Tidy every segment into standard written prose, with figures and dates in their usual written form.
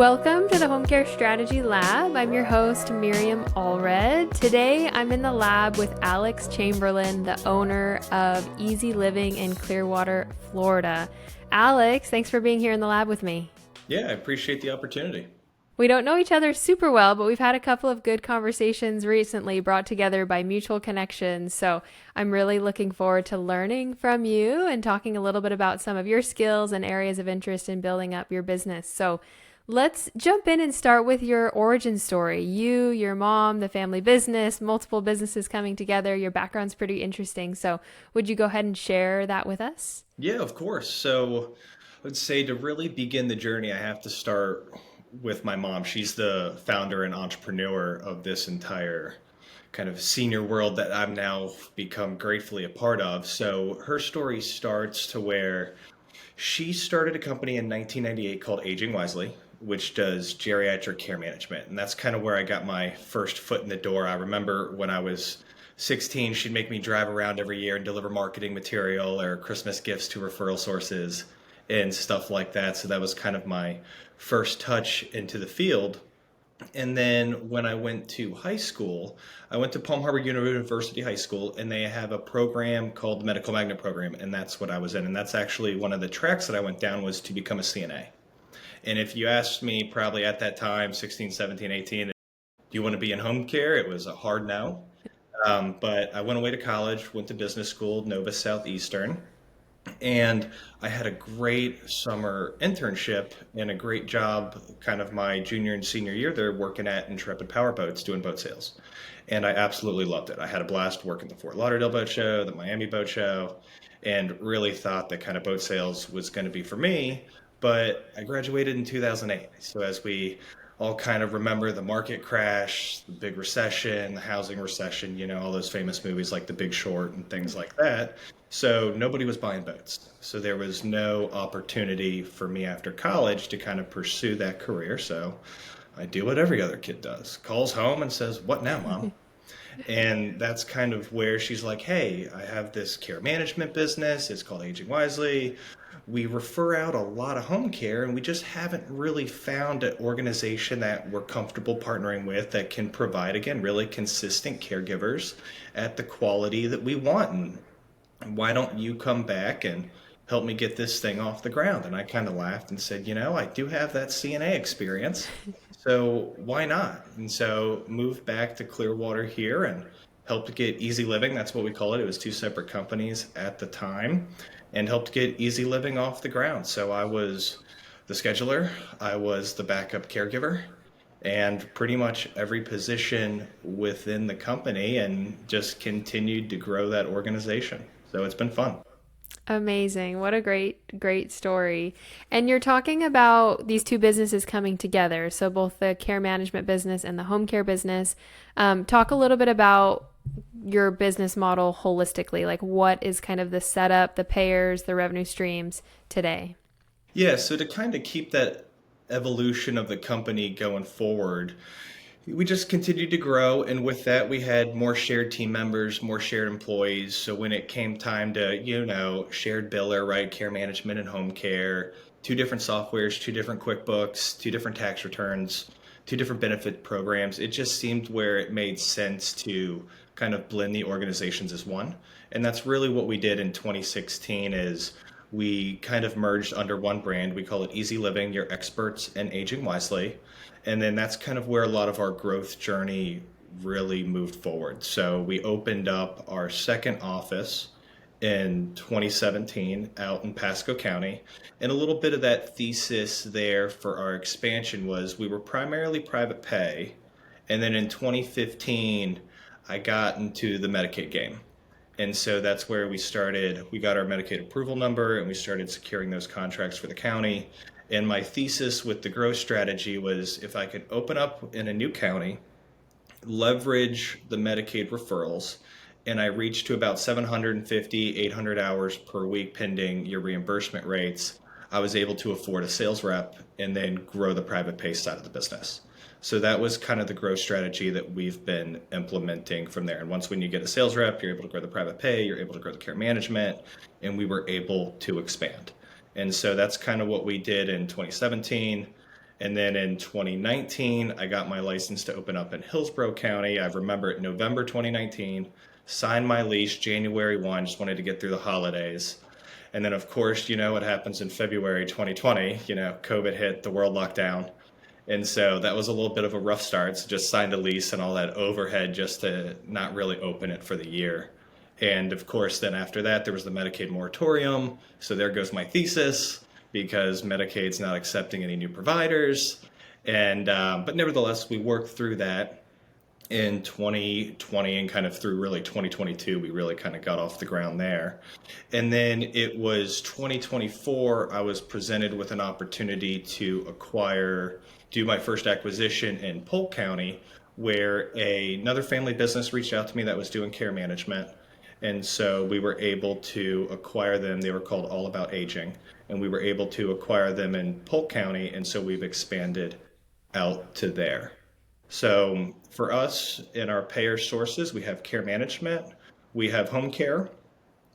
Welcome to the Home Care Strategy Lab. I'm your host, Miriam Allred. Today, I'm in the lab with Alex Chamberlain, the owner of Easy Living in Clearwater, Florida. Alex, thanks for being here in the lab with me. Yeah, I appreciate the opportunity. We don't know each other super well, but we've had a couple of good conversations recently brought together by mutual connections. So I'm really looking forward to learning from you and talking a little bit about some of your skills and areas of interest in building up your business. So let's jump in and start with your origin story. You, your mom, the family business, multiple businesses coming together. Your background's pretty interesting. So would you go ahead and share that with us? Yeah, of course. So let's say to really begin the journey, I have to start with my mom. She's the founder and entrepreneur of this entire kind of senior world that I've now become gratefully a part of. So her story starts to where she started a company in 1998 called Aging Wisely, which does geriatric care management. And that's kind of where I got my first foot in the door. I remember when I was 16, she'd make me drive around every year and deliver marketing material or Christmas gifts to referral sources and stuff like that. So that was kind of my first touch into the field. And then when I went to high school, I went to Palm Harbor University High School, and they have a program called the Medical Magnet Program, and that's what I was in. And that's actually one of the tracks that I went down was to become a CNA. And if you asked me probably at that time, 16, 17, 18, do you want to be in home care? It was a hard no. But I went away to college, went to business school, Nova Southeastern, and I had a great summer internship and a great job kind of my junior and senior year there working at Intrepid Power Boats doing boat sales. And I absolutely loved it. I had a blast working the Fort Lauderdale boat show, the Miami boat show, and really thought that kind of boat sales was going to be for me. But I graduated in 2008. So as we all kind of remember the market crash, the big recession, the housing recession, all those famous movies like The Big Short and things like that. So nobody was buying boats. So there was no opportunity for me after college to kind of pursue that career. So I do what every other kid does, calls home and says, "What now, mom?" And that's kind of where she's like, "Hey, I have this care management business. It's called Aging Wisely. We refer out a lot of home care, and we just haven't really found an organization that we're comfortable partnering with that can provide, again, really consistent caregivers at the quality that we want. And why don't you come back and help me get this thing off the ground?" And I kind of laughed and said, I do have that CNA experience, so why not? And so moved back to Clearwater here and helped get Easy Living. That's what we call it. It was two separate companies at the time, and helped get Easy Living off the ground. So I was the scheduler, I was the backup caregiver, and pretty much every position within the company, and just continued to grow that organization. So it's been fun. Amazing. What a great story. And you're talking about these two businesses coming together. So both the care management business and the home care business. Talk a little bit about your business model holistically. Like what is kind of the setup, the payers, the revenue streams today? Yeah, so to kind of keep that evolution of the company going forward, we just continued to grow. And with that, we had more shared team members, more shared employees. So when it came time to, shared biller, right, care management and home care, two different softwares, two different QuickBooks, two different tax returns, two different benefit programs, it just seemed where it made sense to kind of blend the organizations as one. And that's really what we did in 2016 is we kind of merged under one brand. We call it Easy Living, your experts in aging wisely. And then that's kind of where a lot of our growth journey really moved forward. So we opened up our second office in 2017 out in Pasco County. And a little bit of that thesis there for our expansion was we were primarily private pay. And then in 2015, I got into the Medicaid game. And so that's where we started. We got our Medicaid approval number and we started securing those contracts for the county. And my thesis with the growth strategy was if I could open up in a new county, leverage the Medicaid referrals, and I reached to about 750, 800 hours per week pending your reimbursement rates, I was able to afford a sales rep and then grow the private pay side of the business. So that was kind of the growth strategy that we've been implementing from there. And once when you get a sales rep, you're able to grow the private pay, you're able to grow the care management, and we were able to expand. And so that's kind of what we did in 2017. And then in 2019, I got my license to open up in Hillsborough County. I remember it November 2019, signed my lease January 1, just wanted to get through the holidays. And then, of course, you know what happens in February 2020, COVID hit, the world locked down. And so that was a little bit of a rough start. So just signed a lease and all that overhead just to not really open it for the year. And of course, then after that, there was the Medicaid moratorium. So there goes my thesis because Medicaid's not accepting any new providers. And but nevertheless, we worked through that in 2020 and kind of through really 2022. We really kind of got off the ground there. And then it was 2024, I was presented with an opportunity to do my first acquisition in Polk County, where another family business reached out to me that was doing care management. And so we were able to acquire them. They were called All About Aging. And we were able to acquire them in Polk County. And so we've expanded out to there. So for us in our payer sources, we have care management, we have home care,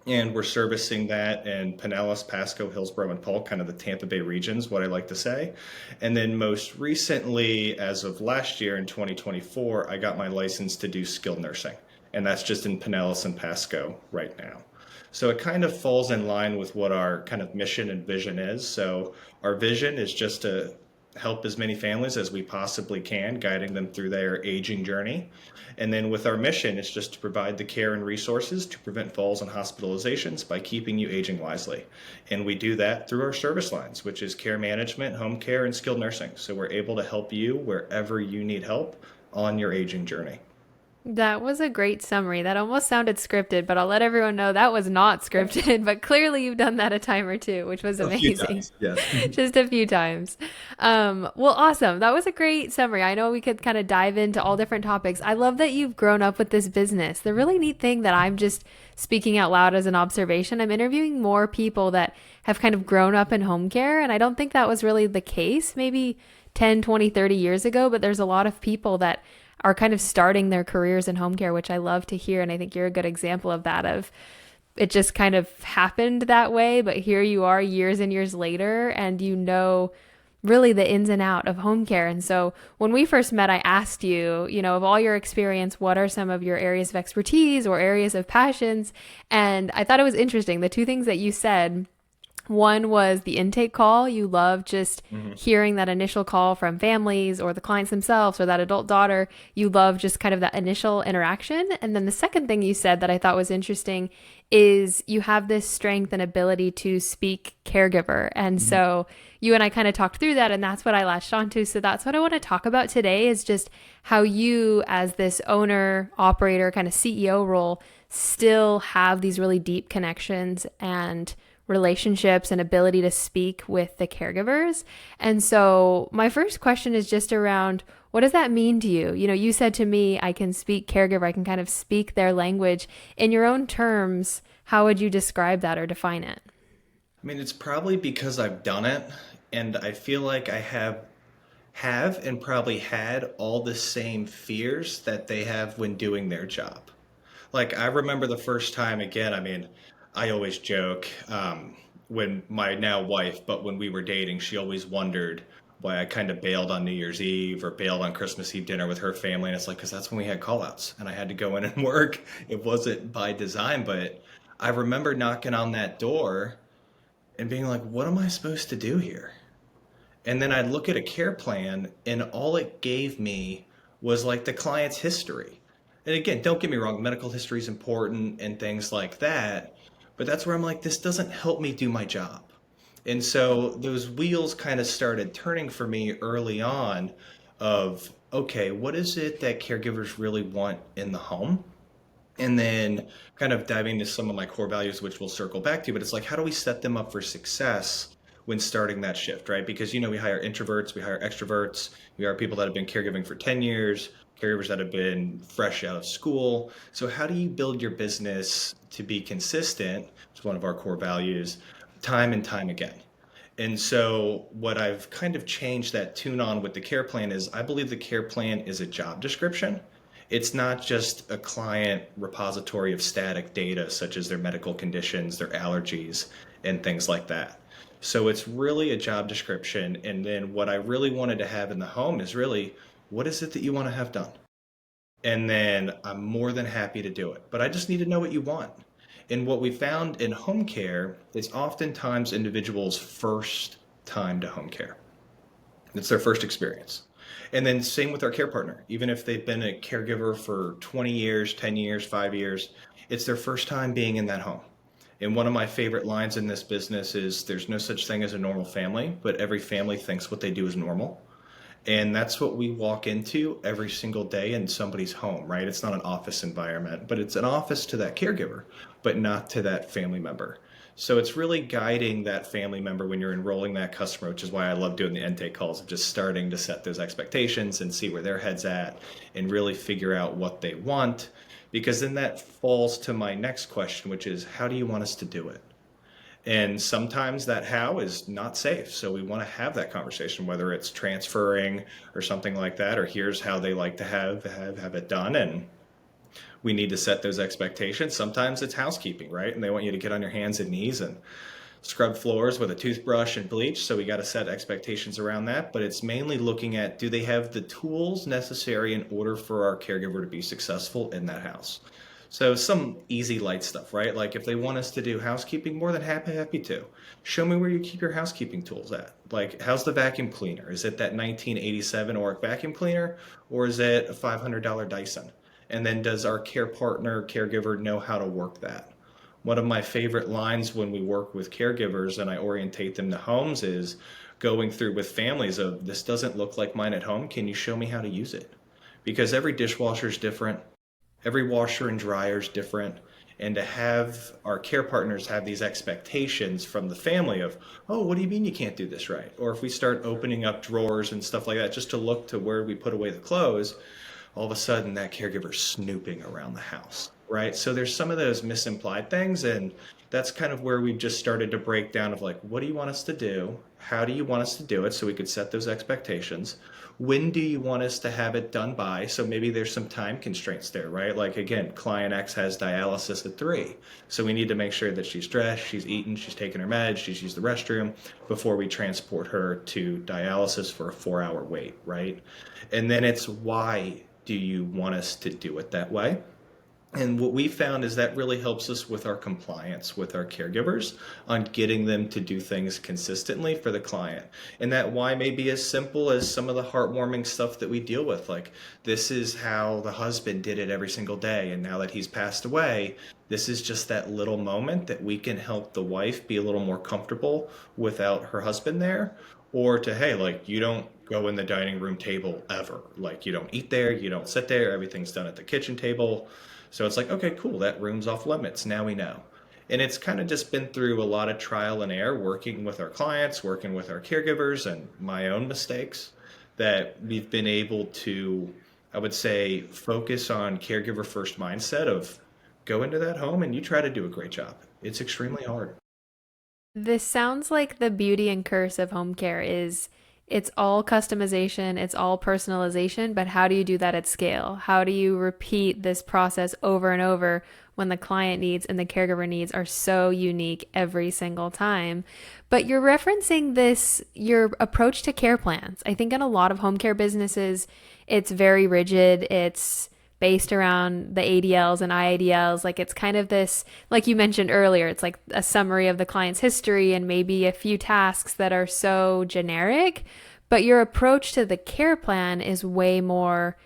and we're servicing that in Pinellas, Pasco, Hillsborough, and Polk, kind of the Tampa Bay regions, what I like to say. And then most recently, as of last year in 2024, I got my license to do skilled nursing. And that's just in Pinellas and Pasco right now. So it kind of falls in line with what our kind of mission and vision is. So our vision is just to help as many families as we possibly can, guiding them through their aging journey. And then with our mission, it's just to provide the care and resources to prevent falls and hospitalizations by keeping you aging wisely. And we do that through our service lines, which is care management, home care, and skilled nursing. So we're able to help you wherever you need help on your aging journey. That was a great summary. That almost sounded scripted, but I'll let everyone know that was not scripted. But clearly, you've done that a time or two, which was A few amazing. times, yes. Just a few times. Well, awesome. That was a great summary. I know we could kind of dive into all different topics. I love that you've grown up with this business. The really neat thing that I'm just speaking out loud as an observation, I'm interviewing more people that have kind of grown up in home care. And I don't think that was really the case maybe 10, 20, 30 years ago, but there's a lot of people that are kind of starting their careers in home care, which I love to hear. And I think you're a good example of that, of it just kind of happened that way. But here you are years and years later, and you know really the ins and out of home care. And so when we first met, I asked you, of all your experience, what are some of your areas of expertise or areas of passions? And I thought it was interesting. The two things that you said, one was the intake call. You love just hearing that initial call from families or the clients themselves or that adult daughter. You love just kind of that initial interaction. And then the second thing you said that I thought was interesting is you have this strength and ability to speak caregiver. And so you and I kind of talked through that, and that's what I latched onto. So that's what I want to talk about today, is just how you, as this owner, operator, kind of CEO role, still have these really deep connections and relationships and ability to speak with the caregivers. And so my first question is just around, what does that mean to you? You said to me, I can speak caregiver, I can kind of speak their language. In your own terms, how would you describe that or define it? I mean, it's probably because I've done it, and I feel like I have and probably had all the same fears that they have when doing their job. Like, I remember the first time, again, I mean, I always joke, when my now wife, but when we were dating, she always wondered why I kind of bailed on New Year's Eve or bailed on Christmas Eve dinner with her family. And it's like, because that's when we had call outs and I had to go in and work. It wasn't by design, but I remember knocking on that door and being like, what am I supposed to do here? And then I'd look at a care plan, and all it gave me was like the client's history. And again, don't get me wrong, medical history is important and things like that. But that's where I'm like, this doesn't help me do my job. And so those wheels kind of started turning for me early on of, okay, what is it that caregivers really want in the home? And then kind of diving into some of my core values, which we'll circle back to, but it's like, how do we set them up for success when starting that shift, right? Because, we hire introverts, we hire extroverts, we hire people that have been caregiving for 10 years, caregivers that have been fresh out of school. So how do you build your business to be consistent? It's one of our core values, time and time again. And so what I've kind of changed that tune on with the care plan is I believe the care plan is a job description. It's not just a client repository of static data, such as their medical conditions, their allergies, and things like that. So it's really a job description. And then what I really wanted to have in the home is really, what is it that you want to have done? And then I'm more than happy to do it. But I just need to know what you want. And what we found in home care is oftentimes individuals' first time to home care. It's their first experience. And then same with our care partner. Even if they've been a caregiver for 20 years, 10 years, 5 years, it's their first time being in that home. And one of my favorite lines in this business is there's no such thing as a normal family, but every family thinks what they do is normal. And that's what we walk into every single day in somebody's home, right? It's not an office environment, but it's an office to that caregiver, but not to that family member. So it's really guiding that family member when you're enrolling that customer, which is why I love doing the intake calls of just starting to set those expectations and see where their head's at and really figure out what they want. Because then that falls to my next question, which is how do you want us to do it? And sometimes that how is not safe. So we want to have that conversation, whether it's transferring or something like that, or here's how they like to have it done. And we need to set those expectations. Sometimes it's housekeeping, right? And they want you to get on your hands and knees and scrub floors with a toothbrush and bleach. So we got to set expectations around that. But it's mainly looking at do they have the tools necessary in order for our caregiver to be successful in that house? So some easy light stuff, right? Like if they want us to do housekeeping, more than happy to. Show me where you keep your housekeeping tools at. Like how's the vacuum cleaner? Is it that 1987 Oric vacuum cleaner or is it a $500 Dyson? And then does our care partner, caregiver know how to work that? One of my favorite lines when we work with caregivers and I orientate them to homes is going through with families of this doesn't look like mine at home. Can you show me how to use it? Because every dishwasher is different. Every washer and dryer is different. And to have our care partners have these expectations from the family of, oh, what do you mean you can't do this right? Or if we start opening up drawers and stuff like that, just to look to where we put away the clothes, all of a sudden that caregiver's snooping around the house, right? So there's some of those misimplied things, and that's kind of where we've just started to break down of like, what do you want us to do? How do you want us to do it? So we could set those expectations. When do you want us to have it done by? So maybe there's some time constraints there, right? Like again, client X has dialysis at 3. So we need to make sure that she's dressed, she's eaten, she's taken her meds, she's used the restroom before we transport her to dialysis for a 4-hour wait, right? And then it's why do you want us to do it that way? And what we found is that really helps us with our compliance with our caregivers on getting them to do things consistently for the client. And that why may be as simple as some of the heartwarming stuff that we deal with. Like, this is how the husband did it every single day. And now that he's passed away, this is just that little moment that we can help the wife be a little more comfortable without her husband there. Or to, hey, like, you don't go in the dining room table ever. Like, you don't eat there, you don't sit there, everything's done at the kitchen table. So it's like, okay, cool, that room's off limits. Now we know. And it's kind of just been through a lot of trial and error, working with our clients, working with our caregivers, and my own mistakes that we've been able to, I would say, focus on caregiver first mindset of go into that home and you try to do a great job. It's extremely hard. This sounds like the beauty and curse of home care is it's all customization, it's all personalization, but how do you do that at scale? How do you repeat this process over and over when the client needs and the caregiver needs are so unique every single time? But you're referencing this, your approach to care plans. I think in a lot of home care businesses, it's very rigid. It's based around the ADLs and IADLs. Like it's kind of this, like you mentioned earlier, it's like a summary of the client's history and maybe a few tasks that are so generic. But your approach to the care plan is way more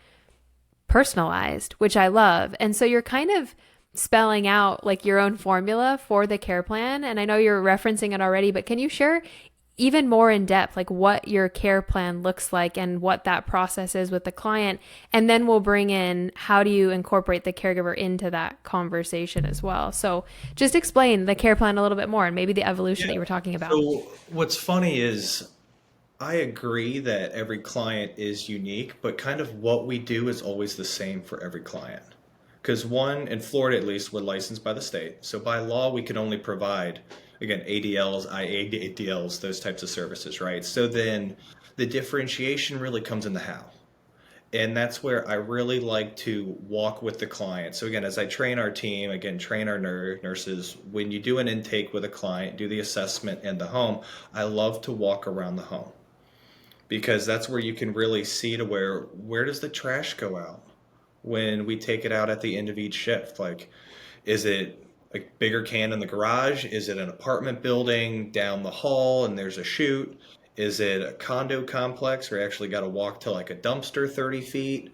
personalized, which I love. And so you're kind of spelling out like your own formula for the care plan. And I know you're referencing it already, but can you share even more in depth, like what your care plan looks like and what that process is with the client? And then we'll bring in how do you incorporate the caregiver into that conversation as well. So just explain the care plan a little bit more and maybe the evolution that Yeah. you were talking about. So what's funny is I agree that every client is unique, but kind of what we do is always the same for every client. Because one, in Florida at least, we're licensed by the state. So by law, we can only provide, again, ADLs, IADLs, those types of services, right? So then the differentiation really comes in the how. And that's where I really like to walk with the client. So again, as I train our team, again, train our nurses, when you do an intake with a client, do the assessment in the home, I love to walk around the home because that's where you can really see to where does the trash go out when we take it out at the end of each shift? Like, is it a bigger can in the garage? Is it an apartment building down the hall and there's a chute? Is it a condo complex where you actually got to walk to like a dumpster 30 feet?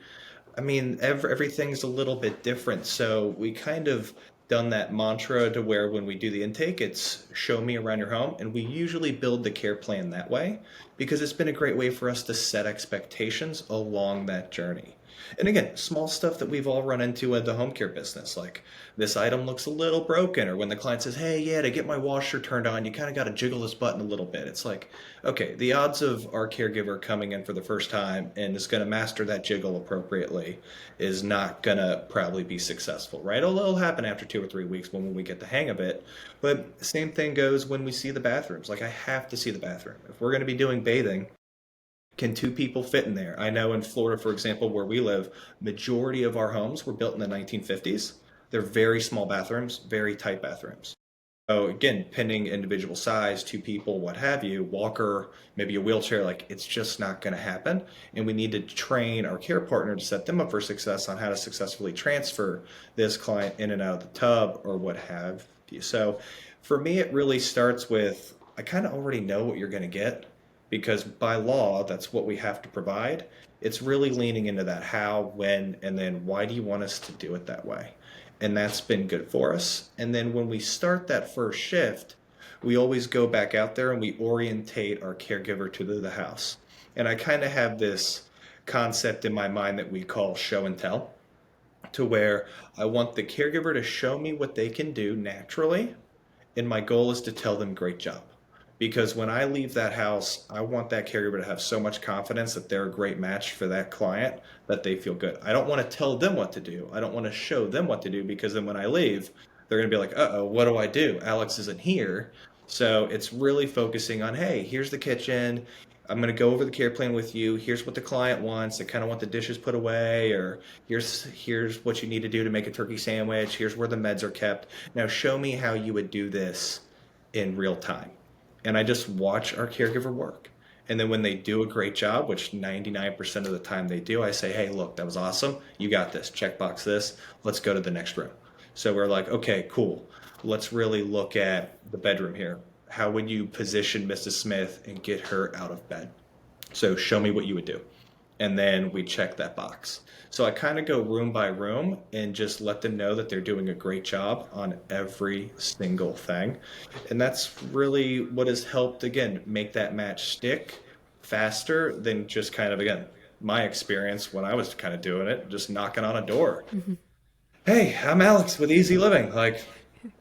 I mean, everything's a little bit different. So we kind of done that mantra to where when we do the intake, it's show me around your home. And we usually build the care plan that way because it's been a great way for us to set expectations along that journey. And again, small stuff that we've all run into in the home care business, like this item looks a little broken, or when the client says, hey, yeah, to get my washer turned on, you kind of got to jiggle this button a little bit. It's like, okay, the odds of our caregiver coming in for the first time and is going to master that jiggle appropriately is not going to probably be successful, right? It'll happen after 2 or 3 weeks when we get the hang of it. But same thing goes when we see the bathrooms. Like, I have to see the bathroom. If we're going to be doing bathing, can two people fit in there? I know in Florida, for example, where we live, majority of our homes were built in the 1950s. They're very small bathrooms, very tight bathrooms. So again, pending individual size, two people, what have you, walker, maybe a wheelchair, like it's just not going to happen. And we need to train our care partner to set them up for success on how to successfully transfer this client in and out of the tub or what have you. So for me, it really starts with I kind of already know what you're going to get because by law, that's what we have to provide. It's really leaning into that how, when, and then why do you want us to do it that way? And that's been good for us. And then when we start that first shift, we always go back out there and we orientate our caregiver to the house. And I kind of have this concept in my mind that we call show and tell, to where I want the caregiver to show me what they can do naturally, and my goal is to tell them great job. Because when I leave that house, I want that caregiver to have so much confidence that they're a great match for that client that they feel good. I don't want to tell them what to do. I don't want to show them what to do because then when I leave, they're going to be like, uh oh, what do I do? Alex isn't here. So it's really focusing on, hey, here's the kitchen. I'm going to go over the care plan with you. Here's what the client wants. They kind of want the dishes put away, or here's what you need to do to make a turkey sandwich. Here's where the meds are kept. Now show me how you would do this in real time. And I just watch our caregiver work. And then when they do a great job, which 99% of the time they do, I say, hey, look, that was awesome. You got this. Checkbox this. Let's go to the next room. So we're like, okay, cool. Let's really look at the bedroom here. How would you position Mrs. Smith and get her out of bed? So show me what you would do. And then we check that box. So I kind of go room by room and just let them know that they're doing a great job on every single thing. And that's really what has helped, again, make that match stick faster than just kind of, again, my experience when I was kind of doing it, just knocking on a door. Hey, I'm Alex with Easy Living. Like,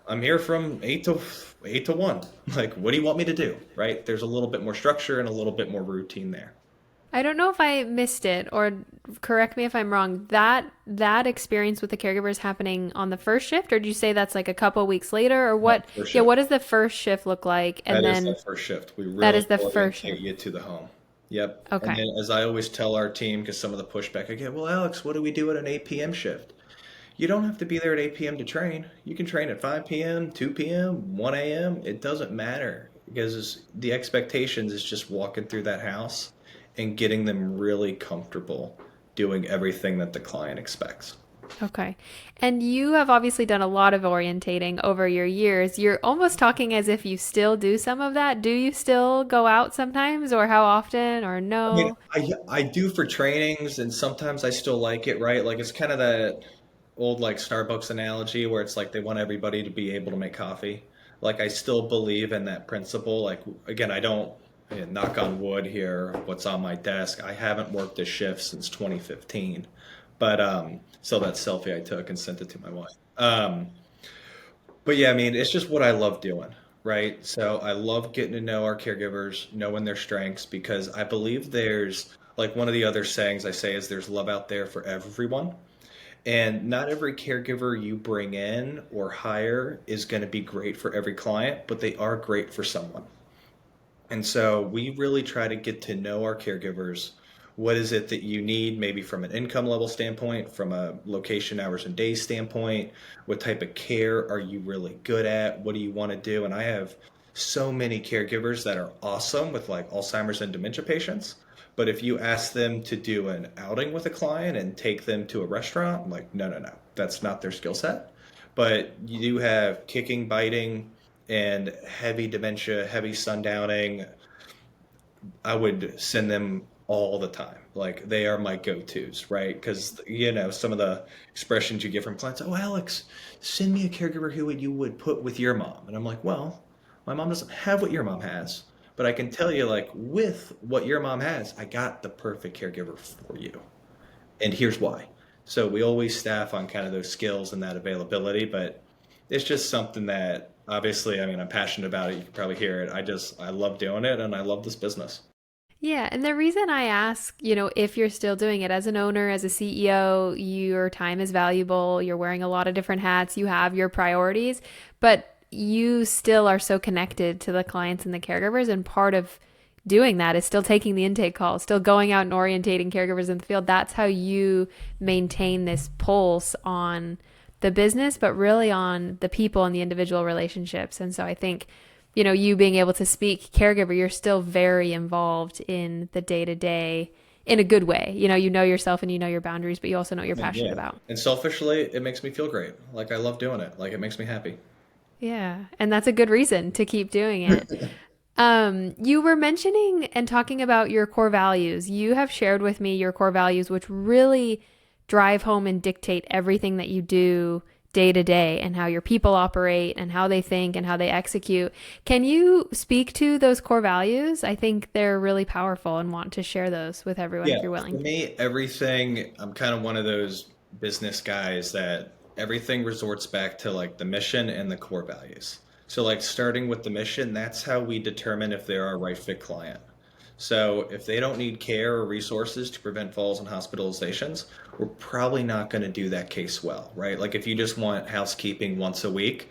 I'm here from 8 to 1. Like, what do you want me to do? Right? There's a little bit more structure and a little bit more routine there. I don't know if I missed it or correct me if I'm wrong. That experience with the caregiver is happening on the first shift, or did you say that's like a couple weeks later, or No, what? first Yeah, shift. what does the first shift look like? And That is then that first shift. We that really is the first orientate shift. you to the home. Yep. And Okay. then, as I always tell our team, because some of the pushback I get, well, Alex, what do we do at an 8 p.m. shift? You don't have to be there at 8 p.m. to train. You can train at 5 p.m., 2 p.m., 1 a.m. It doesn't matter because the expectations is just walking through that house and getting them really comfortable doing everything that the client expects. Okay. And you have obviously done a lot of orientating over your years. You're almost talking as if you still do some of that. Do you still go out sometimes, or how often, or I mean, no? I do for trainings, and sometimes I still like it, right? Like it's kind of that old like Starbucks analogy where it's like they want everybody to be able to make coffee. Like I still believe in that principle. Like again, I don't knock on wood here. What's on my desk? I haven't worked a shift since 2015, but so that selfie I took and sent it to my wife. But yeah, I mean, it's just what I love doing, right? So I love getting to know our caregivers, knowing their strengths, because I believe there's like one of the other sayings I say is there's love out there for everyone. And not every caregiver you bring in or hire is going to be great for every client, but they are great for someone. And so we really try to get to know our caregivers, What is it that you need, maybe from an income level standpoint, from a location, hours, and days standpoint? What type of care are you really good at? What do you want to do? And I have so many caregivers that are awesome with like Alzheimer's and dementia patients. But if you ask them to do an outing with a client and take them to a restaurant, I'm like, no, no, no, that's not their skill set. But you do have kicking, biting, and heavy dementia, heavy sundowning. I would send them all the time. Like they are my go-tos, right? Because some of the expressions you get from clients, oh, Alex, send me a caregiver who you would put with your mom. And I'm like, well, my mom doesn't have what your mom has, but I can tell you, like, with what your mom has, I got the perfect caregiver for you. And here's why. So we always staff on kind of those skills and that availability, but it's just something that obviously, I mean, I'm passionate about it. You can probably hear it. I love doing it and I love this business. Yeah, and the reason I ask, if you're still doing it as an owner, as a CEO, your time is valuable, you're wearing a lot of different hats, you have your priorities, but you still are so connected to the clients and the caregivers, and part of doing that is still taking the intake call, still going out and orientating caregivers in the field. That's how you maintain this pulse on the business, but really on the people and the individual relationships. And so I think, you being able to speak caregiver, you're still very involved in the day to day in a good way. You know yourself and you know your boundaries, but you also know what you're And passionate yeah. about. And selfishly, it makes me feel great. Like I love doing it. Like it makes me happy. Yeah. And that's a good reason to keep doing it. You were mentioning and talking about your core values. You have shared with me your core values, which really drive home and dictate everything that you do day to day and how your people operate and how they think and how they execute. Can you speak to those core values? I think they're really powerful and want to share those with everyone if Yeah, you're for willing. me, everything, I'm kind of one of those business guys that everything resorts back to like the mission and the core values. So, like, starting with the mission, that's how we determine if they're our right fit client. So, if they don't need care or resources to prevent falls and hospitalizations, we're probably not going to do that case well, right? Like, if you just want housekeeping once a week,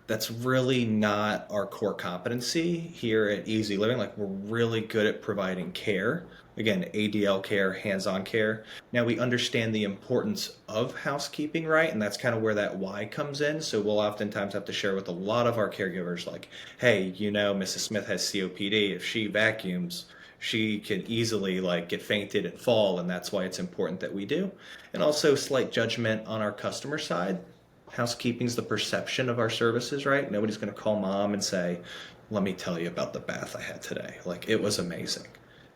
that's really not our core competency here at Easy Living. Like we're really good at providing care. Again, ADL care, hands-on care. Now we understand the importance of housekeeping, right? And that's kind of where that why comes in. So we'll oftentimes have to share with a lot of our caregivers like, hey, Mrs. Smith has COPD. If she vacuums, she can easily like get fainted and fall, and that's why it's important that we do. And also slight judgment on our customer side. Housekeeping's the perception of our services, right? Nobody's going to call mom and say, let me tell you about the bath I had today. Like, it was amazing.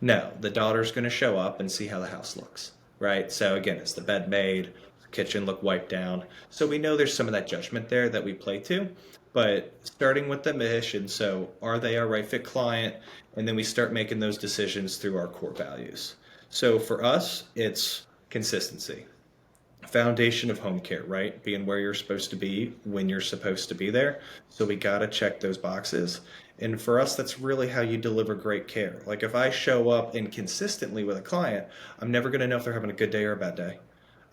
No, the daughter's going to show up and see how the house looks, right? So, again, is the bed made? The kitchen look wiped down? So, we know there's some of that judgment there that we play to. But starting with the mission, so are they our right fit client? And then we start making those decisions through our core values. So, for us, it's consistency, foundation of home care, right? Being where you're supposed to be when you're supposed to be there. So we got to check those boxes. And for us, that's really how you deliver great care. Like if I show up inconsistently with a client, I'm never going to know if they're having a good day or a bad day.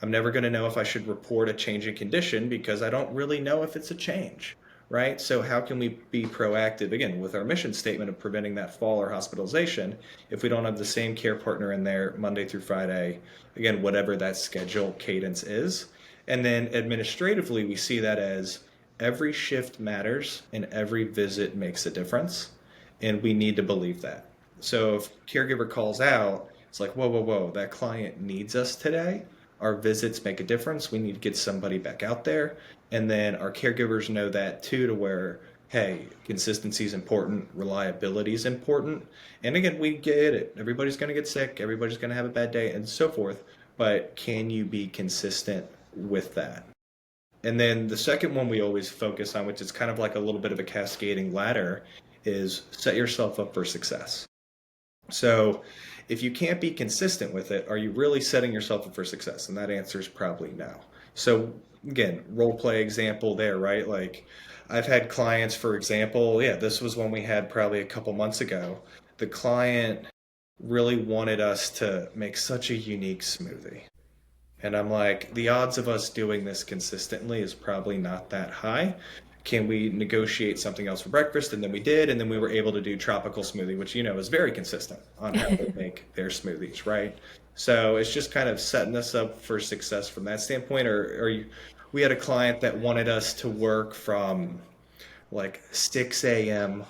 I'm never going to know if I should report a change in condition because I don't really know if it's a change, right? So, how can we be proactive again with our mission statement of preventing that fall or hospitalization if we don't have the same care partner in there Monday through Friday, again, whatever that schedule cadence is? And then administratively, we see that as every shift matters and every visit makes a difference. And we need to believe that. So, if caregiver calls out, it's like, whoa, whoa, whoa, that client needs us today. Our visits make a difference. We need to get somebody back out there. And then our caregivers know that too, to where, hey, consistency is important, reliability is important. And again, we get it. Everybody's going to get sick, everybody's going to have a bad day, and so forth. But can you be consistent with that? And then the second one we always focus on, which is kind of like a little bit of a cascading ladder, is set yourself up for success. So if you can't be consistent with it, are you really setting yourself up for success? And that answer is probably no. So again, role play example there, right? Like I've had clients, for example, yeah, this was one we had probably a couple months ago. The client really wanted us to make such a unique smoothie. And I'm like, the odds of us doing this consistently is probably not that high. Can we negotiate something else for breakfast? And then we did, and then we were able to do tropical smoothie, which is very consistent on how they make their smoothies, right? So it's just kind of setting us up for success from that standpoint. We had a client that wanted us to work from like 6 a.m.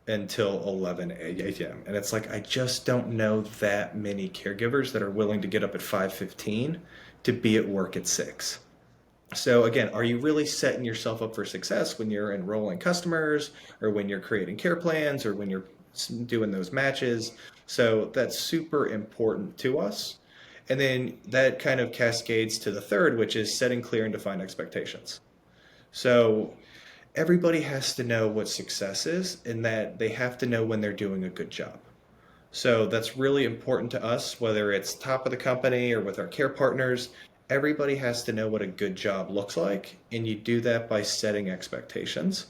until 11 a.m. And it's like, I just don't know that many caregivers that are willing to get up at 5:15 to be at work at 6. So again, are you really setting yourself up for success when you're enrolling customers or when you're creating care plans or when you're doing those matches? So that's super important to us. And then that kind of cascades to the third, which is setting clear and defined expectations. So everybody has to know what success is and that they have to know when they're doing a good job. So that's really important to us, whether it's top of the company or with our care partners. Everybody has to know what a good job looks like, and you do that by setting expectations.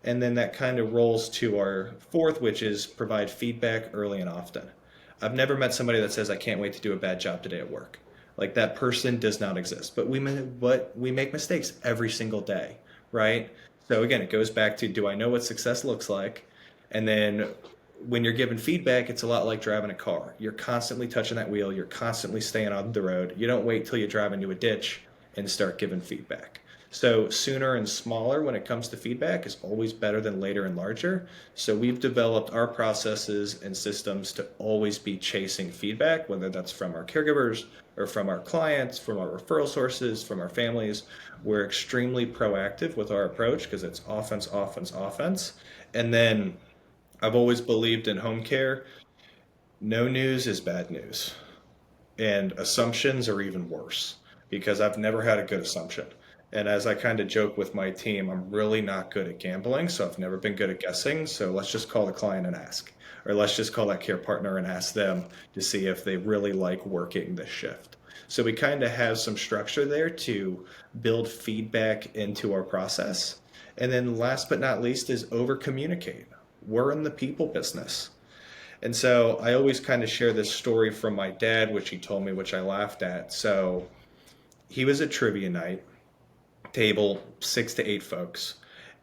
And then that kind of rolls to our fourth, which is provide feedback early and often. I've never met somebody that says, I can't wait to do a bad job today at work. Like that person does not exist. But we make mistakes every single day, right? So again, it goes back to, do I know what success looks like? And then when you're given feedback, it's a lot like driving a car. You're constantly touching that wheel, you're constantly staying on the road. You don't wait till you drive into a ditch and start giving feedback. So sooner and smaller when it comes to feedback is always better than later and larger. So we've developed our processes and systems to always be chasing feedback, whether that's from our caregivers or from our clients, from our referral sources, from our families. We're extremely proactive with our approach because it's offense, offense, offense. And then I've always believed in home care. No news is bad news. And assumptions are even worse because I've never had a good assumption. And as I kind of joke with my team, I'm really not good at gambling, so I've never been good at guessing. So let's just call the client and ask. Or let's just call that care partner and ask them to see if they really like working this shift. So we kind of have some structure there to build feedback into our process. And then last but not least is over communicate. We're in the people business. And so I always kind of share this story from my dad, which he told me, which I laughed at. So he was at trivia night, table 6 to 8 folks.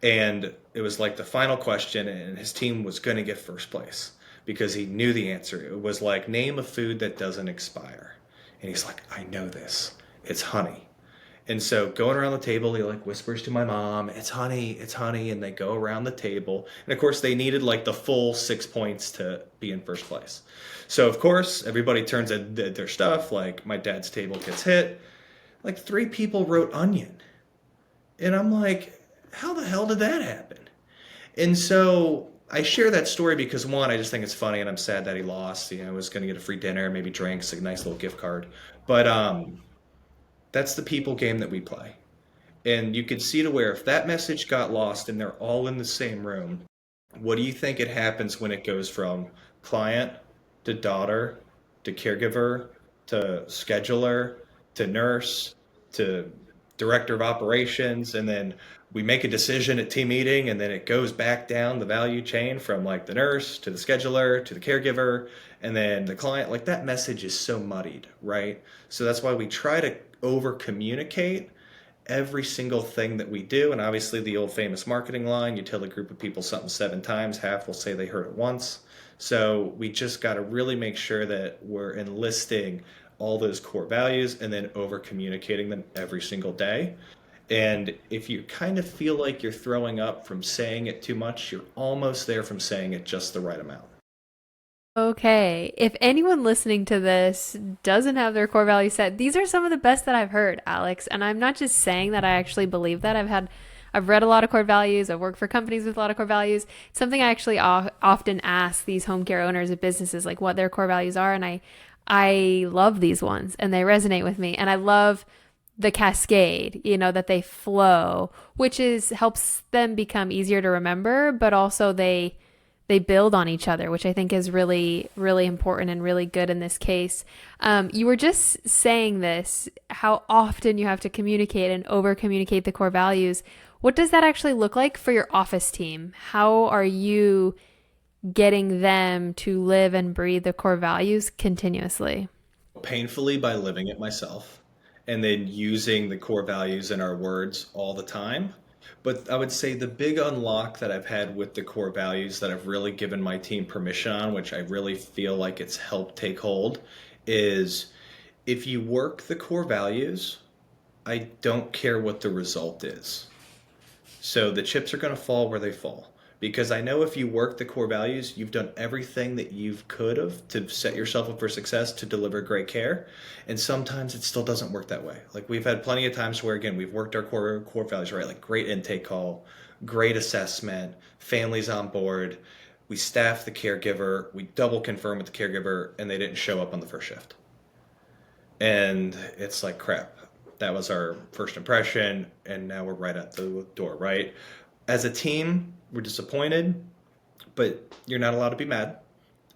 And it was like the final question, and his team was going to get first place because he knew the answer. It was like, name a food that doesn't expire. And he's like, I know this. It's honey. And so going around the table, he like whispers to my mom, it's honey, it's honey. And they go around the table. And of course, they needed like the full 6 points to be in first place. So of course, everybody turns at their stuff. Like my dad's table gets hit. Like 3 people wrote onion. And I'm like, how the hell did that happen? And so I share that story because one, I just think it's funny and I'm sad that he lost. I was going to get a free dinner, maybe drinks, a nice little gift card. But that's the people game that we play. And you could see to where if that message got lost and they're all in the same room, what do you think it happens when it goes from client to daughter to caregiver to scheduler to nurse to director of operations, and then we make a decision at team meeting, and then it goes back down the value chain from like the nurse to the scheduler to the caregiver and then the client. Like that message is so muddied, right? So that's why we try to over communicate every single thing that we do. And obviously the old famous marketing line, you tell a group of people something 7 times, half will say they heard it once. So we just got to really make sure that we're enlisting all those core values and then over communicating them every single day. And if you kind of feel like you're throwing up from saying it too much, you're almost there from saying it just the right amount. Okay, if anyone listening to this doesn't have their core values set, these are some of the best that I've heard, Alex. And I'm not just saying that, I actually believe that. I've read a lot of core values. I've worked for companies with a lot of core values. It's something I actually often ask these home care owners of businesses, like what their core values are. And I love these ones and they resonate with me. And I love the cascade, that they flow, which is helps them become easier to remember, but also they build on each other, which I think is really, really important and really good in this case. You were just saying this, how often you have to communicate and over communicate the core values. What does that actually look like for your office team? How are you getting them to live and breathe the core values continuously? Painfully by living it myself and then using the core values in our words all the time. But I would say the big unlock that I've had with the core values that I've really given my team permission on, which I really feel like it's helped take hold, is if you work the core values, I don't care what the result is. So the chips are going to fall where they fall. Because I know if you work the core values, you've done everything that you could have to set yourself up for success to deliver great care. And sometimes it still doesn't work that way. Like we've had plenty of times where again we've worked our core values right, like great intake call, great assessment, families on board. We staff the caregiver, we double confirm with the caregiver, and they didn't show up on the first shift. And it's like crap. That was our first impression, and now we're right at the door, right? As a team, we're disappointed, but you're not allowed to be mad.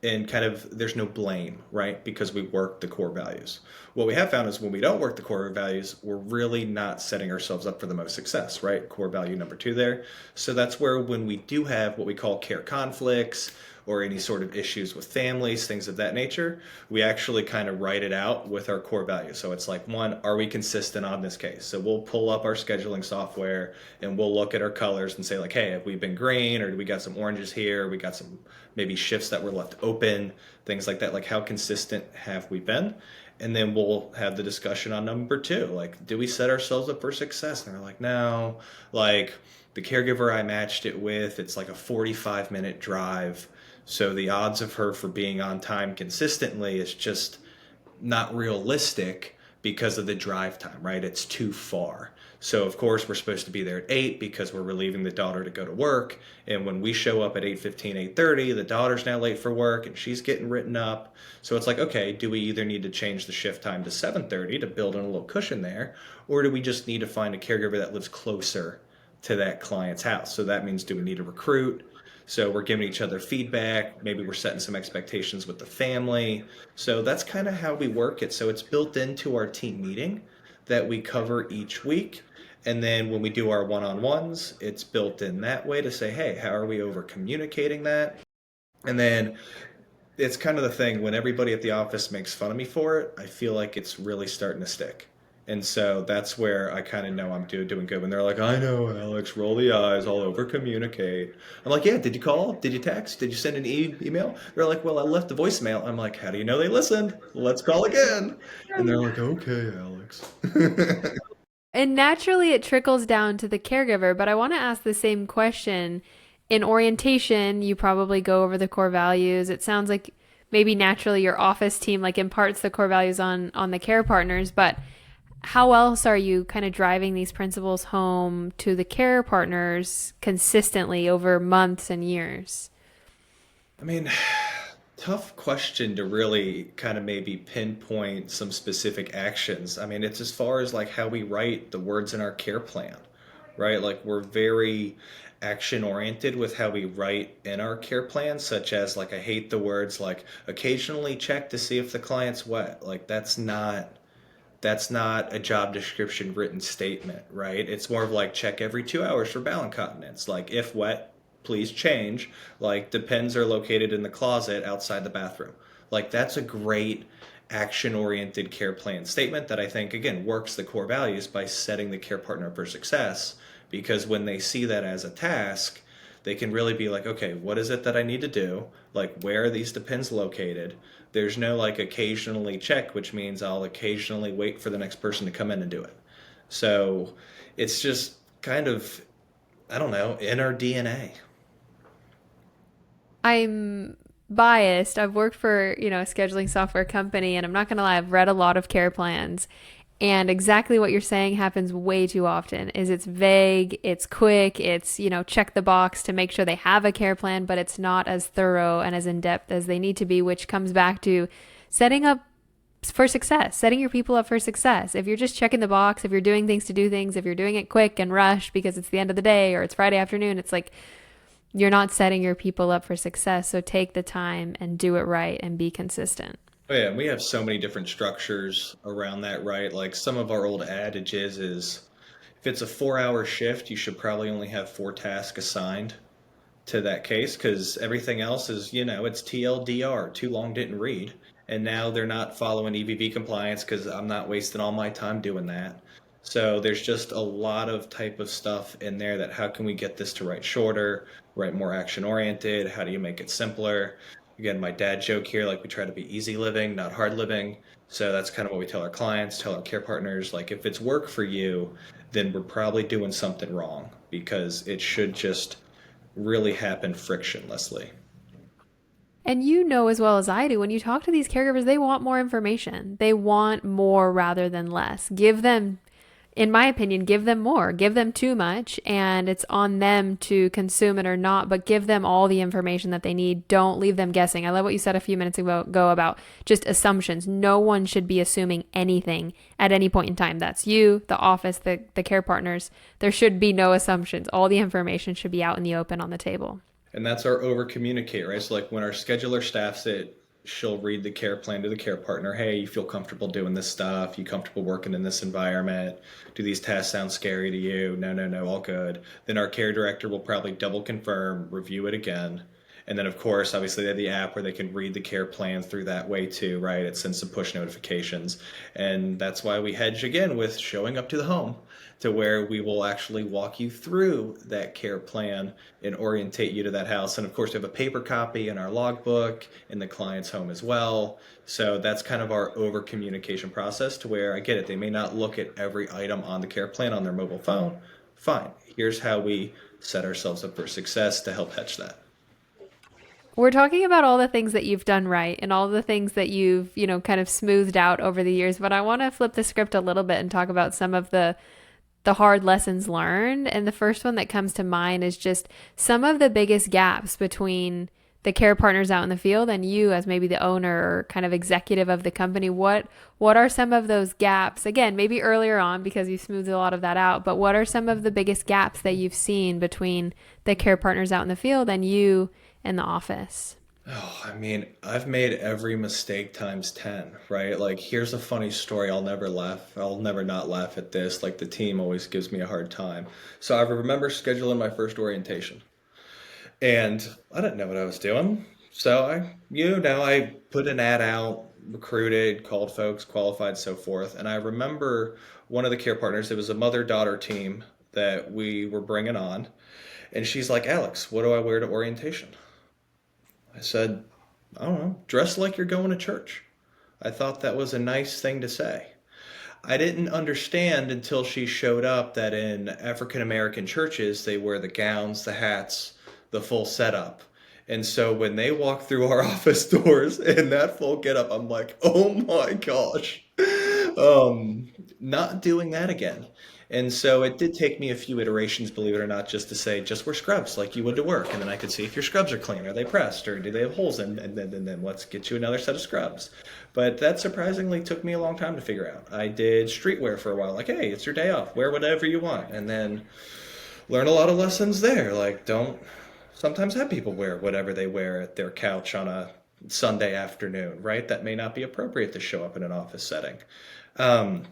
And kind of, there's no blame, right? Because we work the core values. What we have found is when we don't work the core values, we're really not setting ourselves up for the most success, right? Core value number two there. So that's where when we do have what we call care conflicts or any sort of issues with families, things of that nature, we actually kind of write it out with our core values. So it's like, one, are we consistent on this case? So we'll pull up our scheduling software and we'll look at our colors and say like, hey, have we been green, or do we got some oranges here? We got some maybe shifts that were left open, things like that. Like how consistent have we been? And then we'll have the discussion on number two. Like, do we set ourselves up for success? And they're like, no. Like the caregiver I matched it with, it's like a 45-minute drive. So the odds of her for being on time consistently is just not realistic because of the drive time, right? It's too far. So of course we're supposed to be there at 8 because we're relieving the daughter to go to work. And when we show up at 8:15, 8:30, the daughter's now late for work and she's getting written up. So it's like, okay, do we either need to change the shift time to 7:30 to build in a little cushion there, or do we just need to find a caregiver that lives closer to that client's house? So that means, do we need to recruit? So we're giving each other feedback. Maybe we're setting some expectations with the family. So that's kind of how we work it. So it's built into our team meeting that we cover each week. And then when we do our one-on-ones, it's built in that way to say, hey, how are we over communicating that? And then it's kind of the thing when everybody at the office makes fun of me for it, I feel like it's really starting to stick. And so that's where I kind of know I'm doing good. When they're like, I know, Alex, roll the eyes, I'll over communicate. I'm like, yeah, did you call? Did you text? Did you send an email? They're like, well, I left the voicemail. I'm like, how do you know they listened? Let's call again. And they're like, okay, Alex. And naturally, it trickles down to the caregiver. But I want to ask the same question. In orientation, you probably go over the core values. It sounds like maybe naturally your office team like imparts the core values on the care partners. But how else are you kind of driving these principles home to the care partners consistently over months and years? I mean, tough question to really kind of maybe pinpoint some specific actions. I mean, it's as far as like how we write the words in our care plan, right? Like we're very action oriented with how we write in our care plan, such as like I hate the words like occasionally check to see if the client's wet. Like that's not a job description written statement, right? It's more of like check every 2 hours for bowel incontinence. Like if wet, please change. Like depends are located in the closet outside the bathroom. Like that's a great action oriented care plan statement that I think again works the core values by setting the care partner up for success, because when they see that as a task, they can really be like, okay, what is it that I need to do? Like, where are these depends located? There's no like occasionally check, which means I'll occasionally wait for the next person to come in and do it. So it's just kind of, I don't know, in our DNA. I'm biased. I've worked for, a scheduling software company, and I'm not going to lie, I've read a lot of care plans. And exactly what you're saying happens way too often is it's vague, it's quick, it's, check the box to make sure they have a care plan, but it's not as thorough and as in-depth as they need to be, which comes back to setting up for success, setting your people up for success. If you're just checking the box, if you're doing things to do things, if you're doing it quick and rushed because it's the end of the day or it's Friday afternoon, it's like you're not setting your people up for success. So take the time and do it right and be consistent. Oh yeah, we have so many different structures around that, right? Like some of our old adages is if it's a 4 hour shift, you should probably only have four tasks assigned to that case because everything else is, it's TLDR, too long didn't read. And now they're not following EVV compliance because I'm not wasting all my time doing that. So there's just a lot of type of stuff in there that how can we get this to write shorter, write more action oriented? How do you make it simpler? Again, my dad joke here, like we try to be easy living, not hard living. So that's kind of what we tell our clients, tell our care partners, like if it's work for you, then we're probably doing something wrong because it should just really happen frictionlessly. And you know as well as I do, when you talk to these caregivers, they want more information. They want more rather than less. Give them, in my opinion, give them more. Give them too much, and it's on them to consume it or not, but give them all the information that they need. Don't leave them guessing. I love what you said a few minutes ago about just assumptions. No one should be assuming anything at any point in time. That's you, the office, the care partners. There should be no assumptions. All the information should be out in the open on the table. And that's our over communicate, right? So like when our scheduler staffs it, she'll read the care plan to the care partner. Hey, you feel comfortable doing this stuff? You comfortable working in this environment? Do these tasks sound scary to you? No, no, no, all good. Then our care director will probably double confirm, review it again. And then of course, obviously they have the app where they can read the care plan through that way too, right? It sends some push notifications. And that's why we hedge again with showing up to the home to where we will actually walk you through that care plan and orientate you to that house. And of course, we have a paper copy in our logbook in the client's home as well. So that's kind of our over communication process to where I get it. They may not look at every item on the care plan on their mobile phone. Fine. Here's how we set ourselves up for success to help hedge that. We're talking about all the things that you've done right and all the things that you've, kind of smoothed out over the years, but I want to flip the script a little bit and talk about some of the hard lessons learned. And the first one that comes to mind is just some of the biggest gaps between the care partners out in the field and you as maybe the owner or kind of executive of the company. What are some of those gaps? Again, maybe earlier on because you smoothed a lot of that out, but what are some of the biggest gaps that you've seen between the care partners out in the field and you in the office? Oh, I mean, I've made every mistake times 10, right? Like, here's a funny story. I'll never laugh. I'll never not laugh at this. Like, the team always gives me a hard time. So I remember scheduling my first orientation, and I didn't know what I was doing. So I put an ad out, recruited, called folks, qualified, so forth. And I remember one of the care partners, it was a mother-daughter team that we were bringing on, and she's like, Alex, what do I wear to orientation? I said, I don't know, dress like you're going to church. I thought that was a nice thing to say. I didn't understand until she showed up that in African American churches, they wear the gowns, the hats, the full setup. And so when they walk through our office doors in that full getup, I'm like, oh my gosh, not doing that again. And so it did take me a few iterations, believe it or not, just to say, just wear scrubs like you would to work. And then I could see if your scrubs are clean. Are they pressed? Or do they have holes in? And then let's get you another set of scrubs. But that surprisingly took me a long time to figure out. I did streetwear for a while. Like, hey, it's your day off. Wear whatever you want. And then learn a lot of lessons there. Like, don't sometimes have people wear whatever they wear at their couch on a Sunday afternoon, right? That may not be appropriate to show up in an office setting. Um,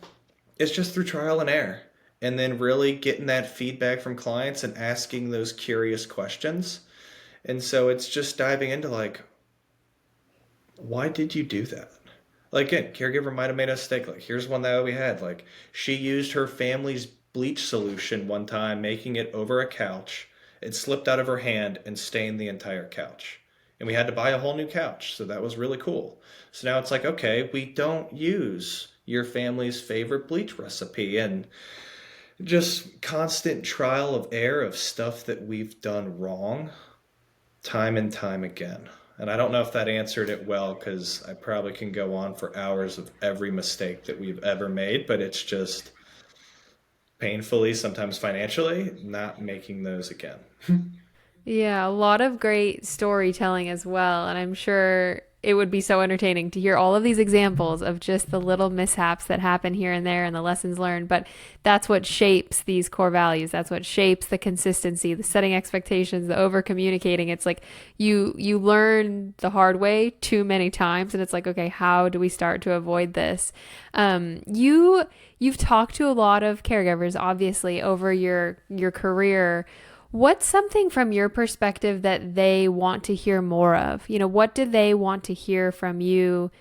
it's just through trial and error. And then really getting that feedback from clients and asking those curious questions. And so it's just diving into like, why did you do that? Like, again, caregiver might have made a mistake. Like, here's one that we had. Like, she used her family's bleach solution one time, making it over a couch. It slipped out of her hand and stained the entire couch. And we had to buy a whole new couch. So that was really cool. So now it's like, okay, we don't use your family's favorite bleach recipe. And just constant trial of error of stuff that we've done wrong time and time again. And I don't know if that answered it well because I probably can go on for hours of every mistake that we've ever made, but it's just painfully, sometimes financially, not making those again. Yeah, a lot of great storytelling as well. And I'm sure it would be so entertaining to hear all of these examples of just the little mishaps that happen here and there and the lessons learned. But that's what shapes these core values. That's what shapes the consistency, the setting expectations, the over communicating. It's like you learn the hard way too many times, and it's like, okay, how do we start to avoid this? You've talked to a lot of caregivers, obviously, over your career. What's something from your perspective that they want to hear more of? What do they want to hear from you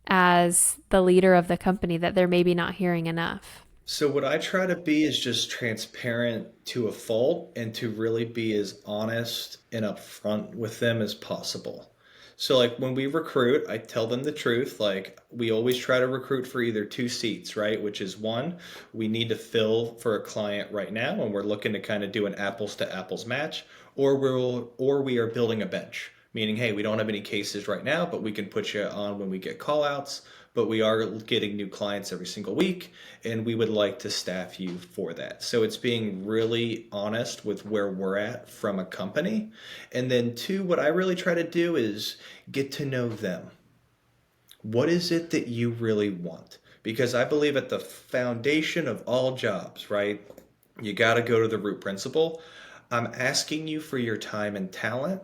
as the leader of the company that they're maybe not hearing enough? So what I try to be is just transparent to a fault and to really be as honest and upfront with them as possible. So like when we recruit, I tell them the truth. Like we always try to recruit for either two seats, right? Which is one, we need to fill for a client right now and we're looking to kind of do an apples to apples match, or we are building a bench. Meaning, hey, we don't have any cases right now, but we can put you on when we get call outs, but we are getting new clients every single week and we would like to staff you for that. So it's being really honest with where we're at from a company. And then two, what I really try to do is get to know them. What is it that you really want? Because I believe at the foundation of all jobs, right? You got to go to the root principle. I'm asking you for your time and talent,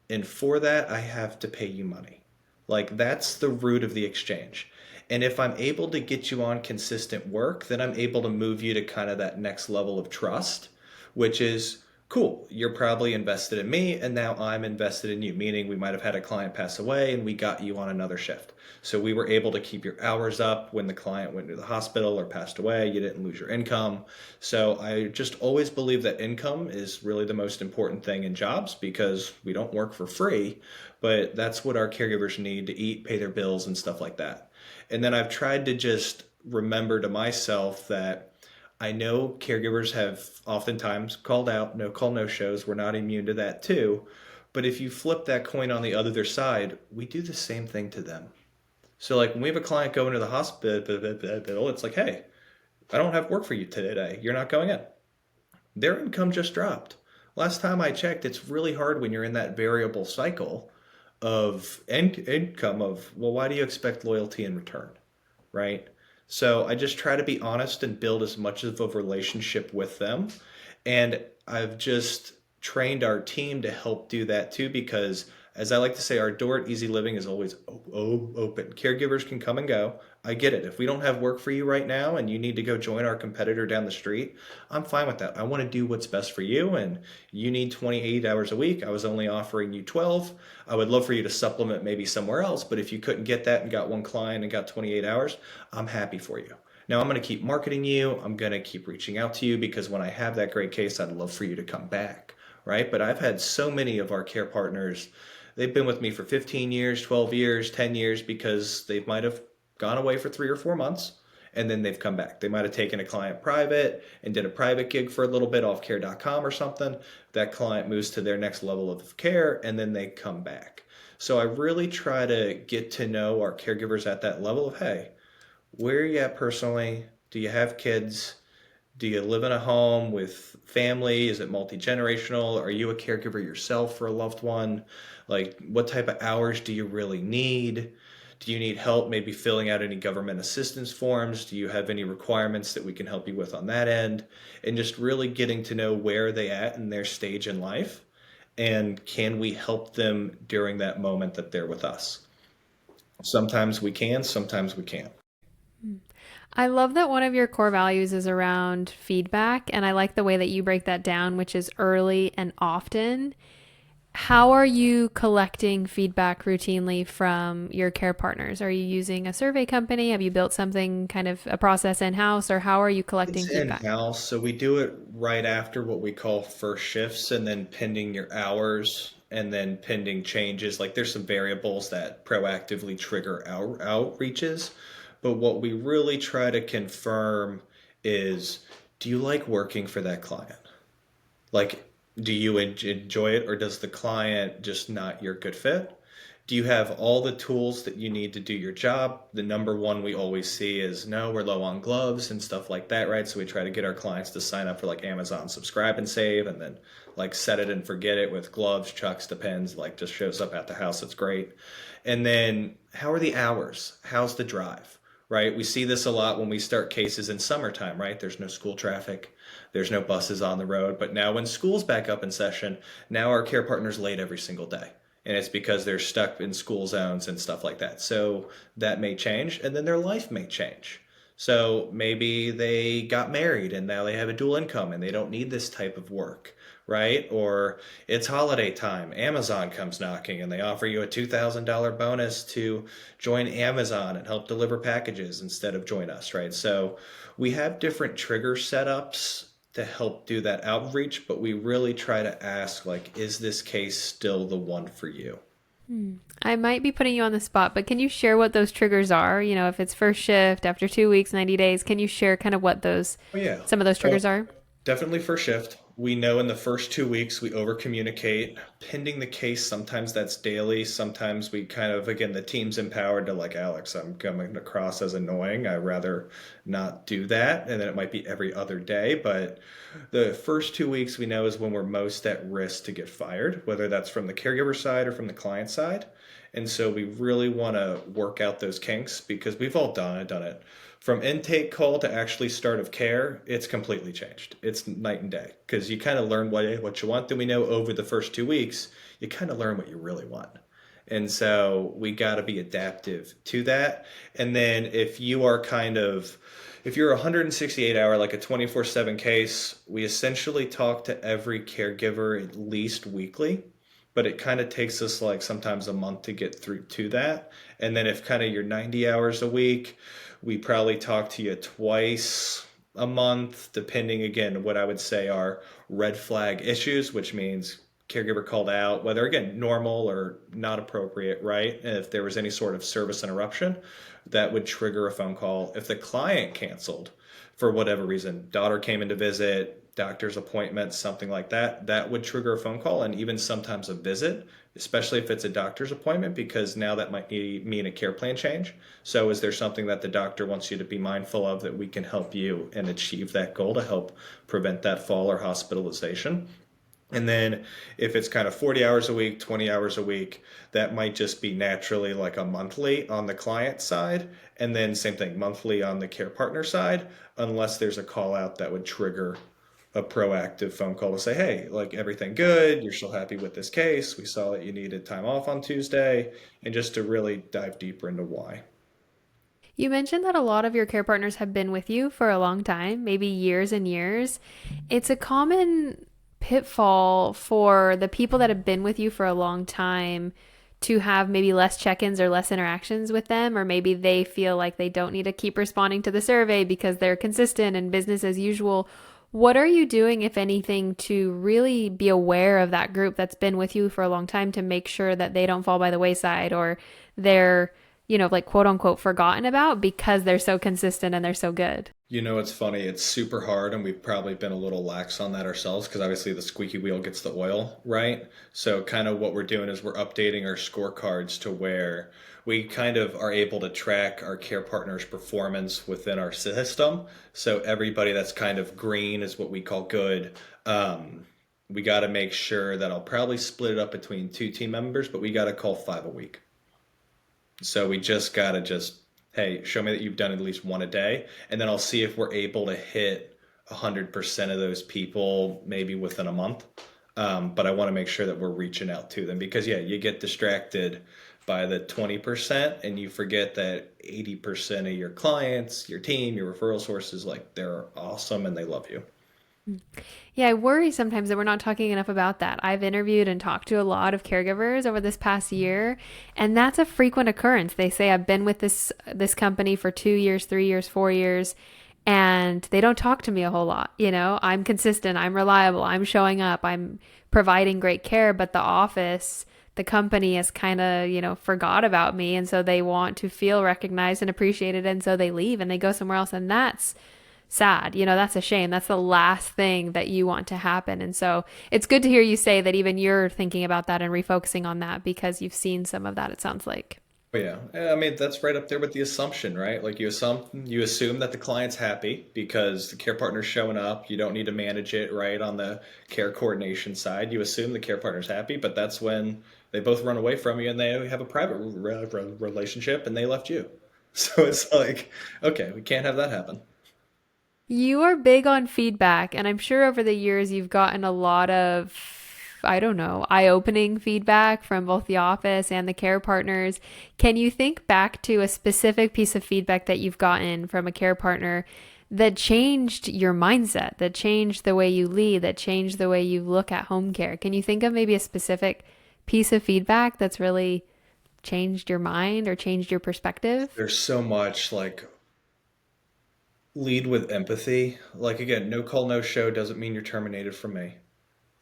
and for that, I have to pay you money. Like, that's the root of the exchange. And if I'm able to get you on consistent work, then I'm able to move you to kind of that next level of trust, which is cool. You're probably invested in me, and now I'm invested in you, meaning we might have had a client pass away and we got you on another shift. So we were able to keep your hours up when the client went to the hospital or passed away. You didn't lose your income. So I just always believe that income is really the most important thing in jobs because we don't work for free, but that's what our caregivers need to eat, pay their bills, and stuff like that. And then I've tried to just remember to myself that I know caregivers have oftentimes called out, no call, no shows. We're not immune to that too. But if you flip that coin on the other side, we do the same thing to them. So like when we have a client go into the hospital, it's like, hey, I don't have work for you today. You're not going in. Their income just dropped. Last time I checked, it's really hard when you're in that variable cycle of income of, well, why do you expect loyalty in return? Right? So I just try to be honest and build as much of a relationship with them. And I've just trained our team to help do that too, because as I like to say, our door at Easy Living is always open. Caregivers can come and go. I get it. If we don't have work for you right now and you need to go join our competitor down the street, I'm fine with that. I want to do what's best for you. And you need 28 hours a week. I was only offering you 12. I would love for you to supplement maybe somewhere else. But if you couldn't get that and got one client and got 28 hours, I'm happy for you. Now I'm going to keep marketing you. I'm going to keep reaching out to you because when I have that great case, I'd love for you to come back. Right. But I've had so many of our care partners, they've been with me for 15 years, 12 years, 10 years because they might have gone away for 3 or 4 months and then they've come back. They might have taken a client private and did a private gig for a little bit off care.com or something. That client moves to their next level of care and then they come back. So I really try to get to know our caregivers at that level of, hey, where are you at personally? Do you have kids? Do you live in a home with family? Is it multi-generational? Are you a caregiver yourself for a loved one? Like, what type of hours do you really need? Do you need help maybe filling out any government assistance forms? Do you have any requirements that we can help you with on that end? And just really getting to know where they at in their stage in life and can we help them during that moment that they're with us? Sometimes we can, sometimes we can't. I love that one of your core values is around feedback, and I like the way that you break that down, which is early and often. How are you collecting feedback routinely from your care partners? Are you using a survey company? Have you built something, kind of a process in house, or how are you collecting It's feedback? in-house, so we do it right after what we call first shifts and then pending your hours and then pending changes. Like there's some variables that proactively trigger our outreaches. But what we really try to confirm is, do you like working for that client? Like, do you enjoy it or does the client just not your good fit? Do you have all the tools that you need to do your job? The number one we always see is no, we're low on gloves and stuff like that, right? So we try to get our clients to sign up for like Amazon subscribe and save and then like set it and forget it with gloves, chucks, depends, like just shows up at the house. It's great. And then how are the hours? How's the drive? Right? We see this a lot when we start cases in summertime, right? There's no school traffic, there's no buses on the road. But now when school's back up in session, now our care partner's late every single day. And it's because they're stuck in school zones and stuff like that. So that may change, and then their life may change. So maybe they got married and now they have a dual income and they don't need this type of work, right? Or it's holiday time. Amazon comes knocking and they offer you a $2,000 bonus to join Amazon and help deliver packages instead of join us, right? So we have different trigger setups to help do that outreach, but we really try to ask, like, is this case still the one for you? I might be putting you on the spot, but can you share what those triggers are? You know, if it's first shift, after 2 weeks, 90 days, can you share kind of what those, Oh, yeah. some of those So triggers are? definitely first shift. We know in the first 2 weeks we over communicate. Pending the case, sometimes that's daily. Sometimes we kind of, again, the team's empowered to like, Alex, I'm coming across as annoying. I'd rather not do that. And then it might be every other day. But the first 2 weeks we know is when we're most at risk to get fired, whether that's from the caregiver side or from the client side. And so we really want to work out those kinks because we've all done it. From intake call to actually start of care, it's completely changed. It's night and day because you kind of learn what you want. Then we know over the first 2 weeks, you kind of learn what you really want. And so we got to be adaptive to that. And then if you're a 168 hour, like a 24/7 case, we essentially talk to every caregiver at least weekly, but it kind of takes us like sometimes a month to get through to that. And then if kind of you're 90 hours a week, we probably talk to you twice a month, depending again what I would say are red flag issues, which means caregiver called out, whether again normal or not appropriate, right? And if there was any sort of service interruption, that would trigger a phone call. If the client canceled for whatever reason, daughter came in to visit, doctor's appointment, something like that, that would trigger a phone call and even sometimes a visit, especially if it's a doctor's appointment, because now that might mean a care plan change. So, is there something that the doctor wants you to be mindful of that we can help you and achieve that goal to help prevent that fall or hospitalization? And then if it's kind of 40 hours a week, 20 hours a week, that might just be naturally like a monthly on the client side. And then same thing, monthly on the care partner side, unless there's a call out that would trigger a proactive phone call to say, hey, like everything good, you're still happy with this case. We saw that you needed time off on Tuesday, and just to really dive deeper into why. You mentioned that a lot of your care partners have been with you for a long time, maybe years and years. It's a common pitfall for the people that have been with you for a long time to have maybe less check ins or less interactions with them, or maybe they feel like they don't need to keep responding to the survey because they're consistent and business as usual. What are you doing, if anything, to really be aware of that group that's been with you for a long time to make sure that they don't fall by the wayside or they're, like quote unquote forgotten about because they're so consistent and they're so good? You know, it's funny. It's super hard, and we've probably been a little lax on that ourselves because obviously the squeaky wheel gets the oil, right? So, kind of what we're doing is we're updating our scorecards to where we kind of are able to track our care partners' performance within our system. So, everybody that's kind of green is what we call good. We got to make sure that I'll probably split it up between two team members, but we got to call five a week. So we just gotta hey, show me that you've done at least one a day, and then I'll see if we're able to hit 100% of those people maybe within a month. But I want to make sure that we're reaching out to them because yeah, you get distracted by the 20% and you forget that 80% of your clients, your team, your referral sources, like they're awesome and they love you. Yeah, I worry sometimes that we're not talking enough about that. I've interviewed and talked to a lot of caregivers over this past year, and that's a frequent occurrence. They say I've been with this company for 2 years, 3 years, 4 years, and they don't talk to me a whole lot. I'm consistent, I'm reliable, I'm showing up, I'm providing great care, but the company has kind of, forgot about me, and so they want to feel recognized and appreciated, and so they leave and they go somewhere else, and that's sad. That's a shame. That's the last thing that you want to happen. And so it's good to hear you say that even you're thinking about that and refocusing on that because you've seen some of that, it sounds like. Oh, yeah, I mean that's right up there with the assumption, right? Like you assume that the client's happy because the care partner's showing up. You don't need to manage it, right? On the care coordination side, you assume the care partner's happy, but that's when they both run away from you and they have a private relationship and they left you. So it's like, okay, we can't have that happen. You are big on feedback, and I'm sure over the years you've gotten a lot of I don't know, eye opening feedback from both the office and the care partners. Can you think back to a specific piece of feedback that you've gotten from a care partner that changed your mindset, that changed the way you lead, that changed the way you look at home care? Can you think of maybe a specific piece of feedback that's really changed your mind or changed your perspective? There's so much like lead with empathy. Like again, no call, no show doesn't mean you're terminated from me.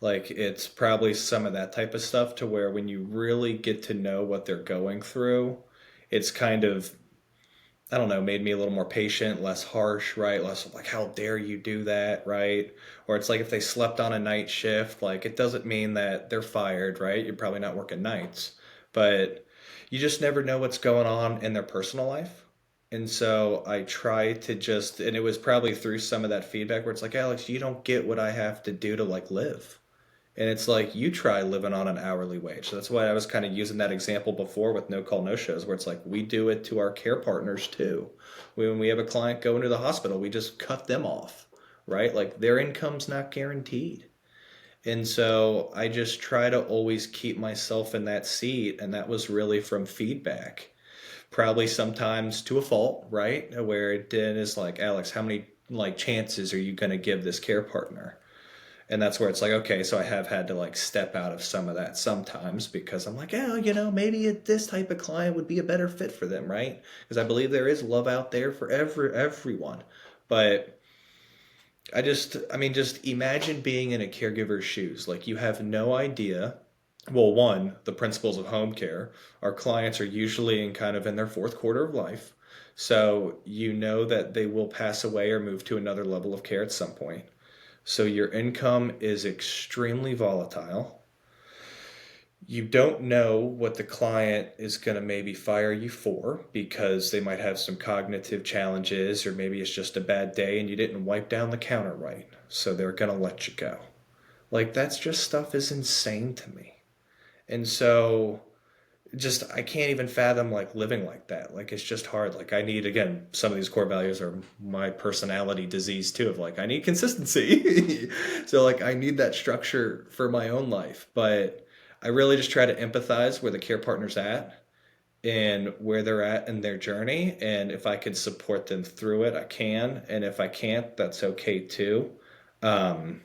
Like it's probably some of that type of stuff to where when you really get to know what they're going through, it's kind of, I don't know, made me a little more patient, less harsh, right? Less like, how dare you do that, right? Or it's like if they slept on a night shift, like it doesn't mean that they're fired, right? You're probably not working nights, but you just never know what's going on in their personal life. And so I try to just, and it was probably through some of that feedback where it's like, Alex, you don't get what I have to do to like live. And it's like you try living on an hourly wage. So that's why I was kind of using that example before with no call, no shows, where it's like we do it to our care partners too. When we have a client go into the hospital, we just cut them off, right? Like their income's not guaranteed. And so I just try to always keep myself in that seat. And that was really from feedback, probably sometimes to a fault, right? Where it then is like, Alex, how many like chances are you going to give this care partner? And that's where it's like, okay, so I have had to like step out of some of that sometimes because I'm like, yeah, maybe this type of client would be a better fit for them, right? Because I believe there is love out there for everyone. But I mean, just imagine being in a caregiver's shoes. Like you have no idea. Well, one, the principles of home care. Our clients are usually in kind of in their fourth quarter of life. So you know that they will pass away or move to another level of care at some point. So your income is extremely volatile. You don't know what the client is going to maybe fire you for because they might have some cognitive challenges or maybe it's just a bad day and you didn't wipe down the counter right. So they're going to let you go. Like that's just stuff is insane to me. And so just I can't even fathom like living like that. Like it's just hard. Like I need again, some of these core values are my personality disease too of like I need consistency. So like I need that structure for my own life. But I really just try to empathize where the care partner's at and where they're at in their journey. And if I could support them through it, I can. And if I can't, that's okay too. Um,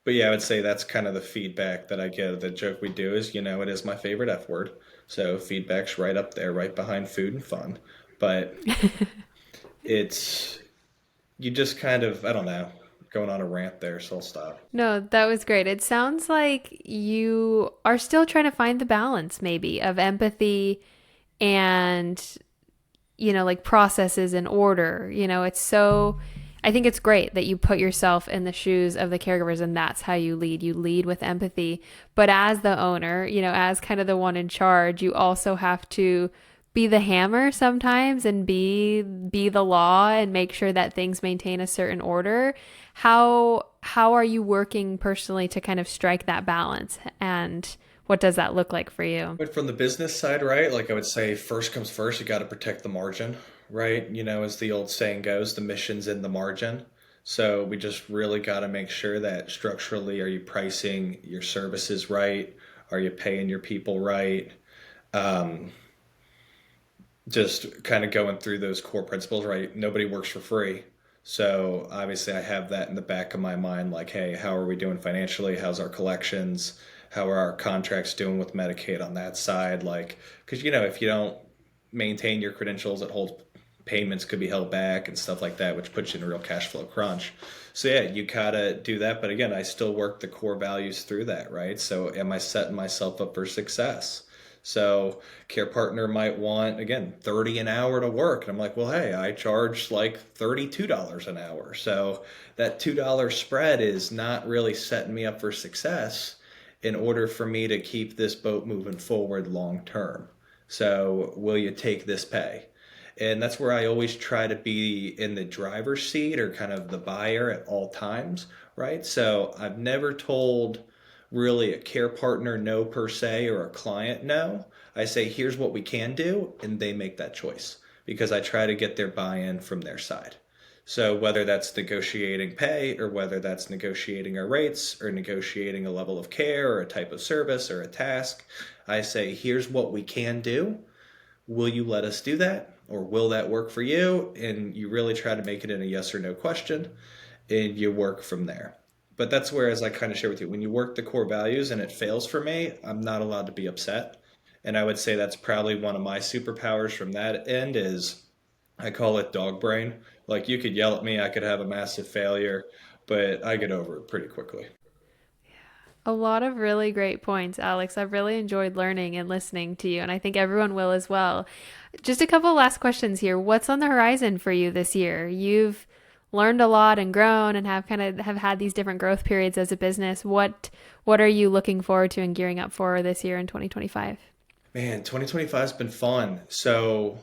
but yeah, I would say that's kind of the feedback that I get. The joke we do is, it is my favorite F word. So feedback's right up there, right behind food and fun. But it's, you just kind of, I don't know, going on a rant there, so I'll stop. No, that was great. It sounds like you are still trying to find the balance, maybe, of empathy and, like processes and order. I think it's great that you put yourself in the shoes of the caregivers and that's how you lead. You lead with empathy. But as the owner, as kind of the one in charge, you also have to be the hammer sometimes and be the law and make sure that things maintain a certain order. How are you working personally to kind of strike that balance and what does that look like for you? But from the business side, right? Like I would say, first comes first, you got to protect the margin, right? As the old saying goes, the mission's in the margin. So we just really got to make sure that structurally, are you pricing your services right? Are you paying your people right? Um, just kind of going through those core principles, right? Nobody works for free. So obviously, I have that in the back of my mind like, hey, how are we doing financially? How's our collections? How are our contracts doing with Medicaid on that side? Like, because, if you don't maintain your credentials, it holds payments could be held back and stuff like that, which puts you in a real cash flow crunch. So yeah, you gotta do that. But again, I still work the core values through that, right? So am I setting myself up for success? So care partner might want again 30 an hour to work. And I'm like, well, hey, I charge like $32 an hour. So that $2 spread is not really setting me up for success in order for me to keep this boat moving forward long term. So will you take this pay? And that's where I always try to be in the driver's seat or kind of the buyer at all times, right? So I've never told really a care partner no per se or a client no. I say, here's what we can do, and they make that choice because I try to get their buy in from their side. So whether that's negotiating pay or whether that's negotiating our rates or negotiating a level of care or a type of service or a task, I say, here's what we can do. Will you let us do that? Or will that work for you? And you really try to make it in a yes or no question and you work from there. But that's where, as I kind of share with you, when you work the core values and it fails for me, I'm not allowed to be upset. And I would say that's probably one of my superpowers from that end is I call it dog brain. Like you could yell at me, I could have a massive failure, but I get over it pretty quickly. A lot of really great points, Alex. I've really enjoyed learning and listening to you, and I think everyone will as well. Just a couple last questions here. What's on the horizon for you this year? You've learned a lot and grown and have had these different growth periods as a business. What are you looking forward to and gearing up for this year in 2025? Man, 2025 has been fun. So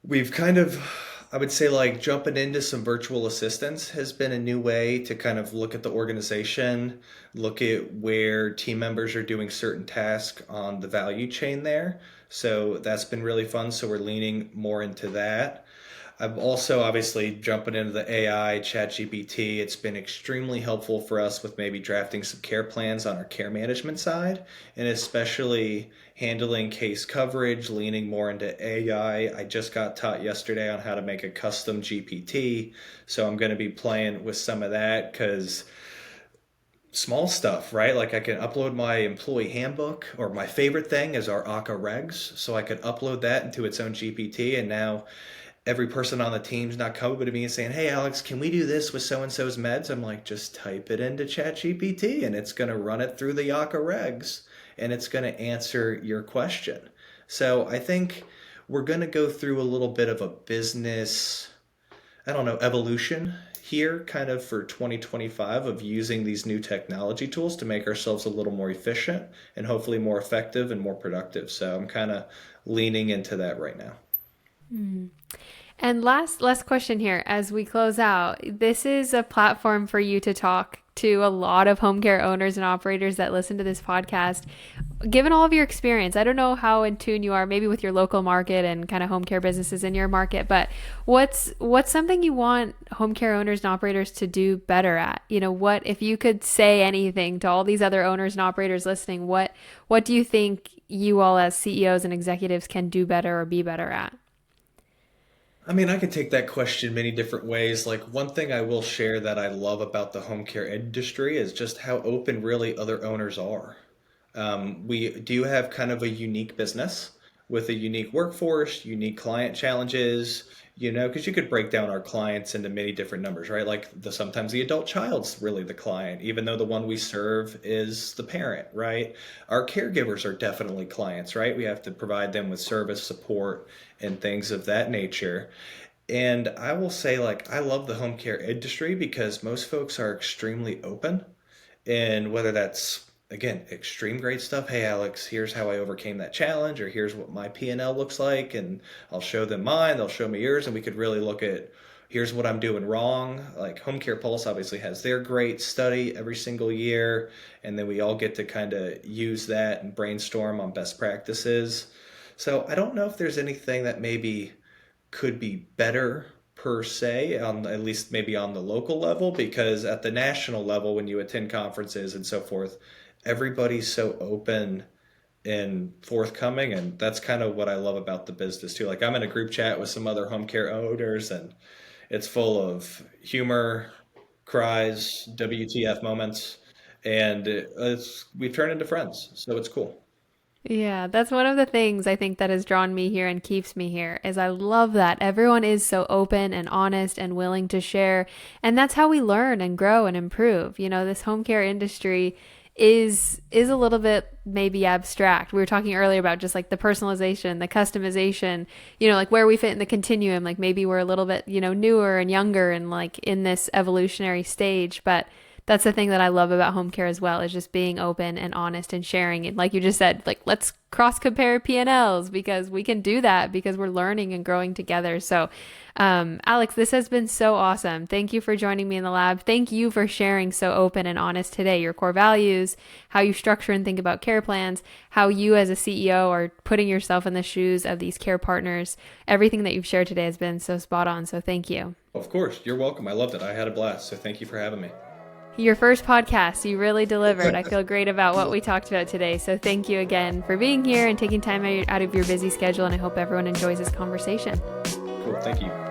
we've kind of, I would say, like jumping into some virtual assistants has been a new way to kind of look at the organization, look at where team members are doing certain tasks on the value chain there. So that's been really fun. So we're leaning more into that. I'm also obviously jumping into the AI, ChatGPT. It's been extremely helpful for us with maybe drafting some care plans on our care management side, and especially handling case coverage, leaning more into AI. I just got taught yesterday on how to make a custom GPT, so I'm going to be playing with some of that because small stuff, right? Like I can upload my employee handbook, or my favorite thing is our ACA regs. So I could upload that into its own GPT, and now every person on the team's not coming to me and saying, "Hey, Alex, can we do this with so and so's meds?" I'm like, just type it into ChatGPT and it's going to run it through the Yaka regs and it's going to answer your question. So I think we're going to go through a little bit of a business, I don't know, evolution here kind of for 2025 of using these new technology tools to make ourselves a little more efficient and hopefully more effective and more productive. So I'm kind of leaning into that right now. And last question here as we close out. This is a platform for you to talk to a lot of home care owners and operators that listen to this podcast. Given all of your experience, I don't know how in tune you are maybe with your local market and kind of home care businesses in your market, but what's something you want home care owners and operators to do better at? You know, what if you could say anything to all these other owners and operators listening, what do you think you all as CEOs and executives can do better or be better at? I mean, I could take that question many different ways. Like, one thing I will share that I love about the home care industry is just how open really other owners are. We do have kind of a unique business with a unique workforce, unique client challenges, because you could break down our clients into many different numbers, right? Like sometimes the adult child's really the client, even though the one we serve is the parent, right? Our caregivers are definitely clients, right? We have to provide them with service, support, and things of that nature. And I will say, like, I love the home care industry because most folks are extremely open, and whether that's, again, extreme great stuff, "Hey, Alex, here's how I overcame that challenge," or "Here's what my P&L looks like," and I'll show them mine, they'll show me yours, and we could really look at, here's what I'm doing wrong. Like Home Care Pulse obviously has their great study every single year, and then we all get to kind of use that and brainstorm on best practices. So I don't know if there's anything that maybe could be better per se, on at least maybe on the local level, because at the national level, when you attend conferences and so forth, everybody's so open and forthcoming, and that's kind of what I love about the business too. Like I'm in a group chat with some other home care owners, and it's full of humor, cries, WTF moments, and we've turned into friends, so it's cool. Yeah, that's one of the things I think that has drawn me here and keeps me here is I love that everyone is so open and honest and willing to share. And that's how we learn and grow and improve. You know, this home care industry is a little bit maybe abstract. We were talking earlier about just like the personalization, the customization, like where we fit in the continuum. Like maybe we're a little bit, newer and younger and like in this evolutionary stage, but that's the thing that I love about home care as well is just being open and honest and sharing. And like you just said, like let's cross compare P&Ls because we can do that because we're learning and growing together. So, Alex, this has been so awesome. Thank you for joining me in the lab. Thank you for sharing so open and honest today, your core values, how you structure and think about care plans, how you as a CEO are putting yourself in the shoes of these care partners. Everything that you've shared today has been so spot on. So thank you. Of course, you're welcome. I loved it. I had a blast. So thank you for having me. Your first podcast, you really delivered. I feel great about what we talked about today. So thank you again for being here and taking time out of your busy schedule. And I hope everyone enjoys this conversation. Cool. Thank you.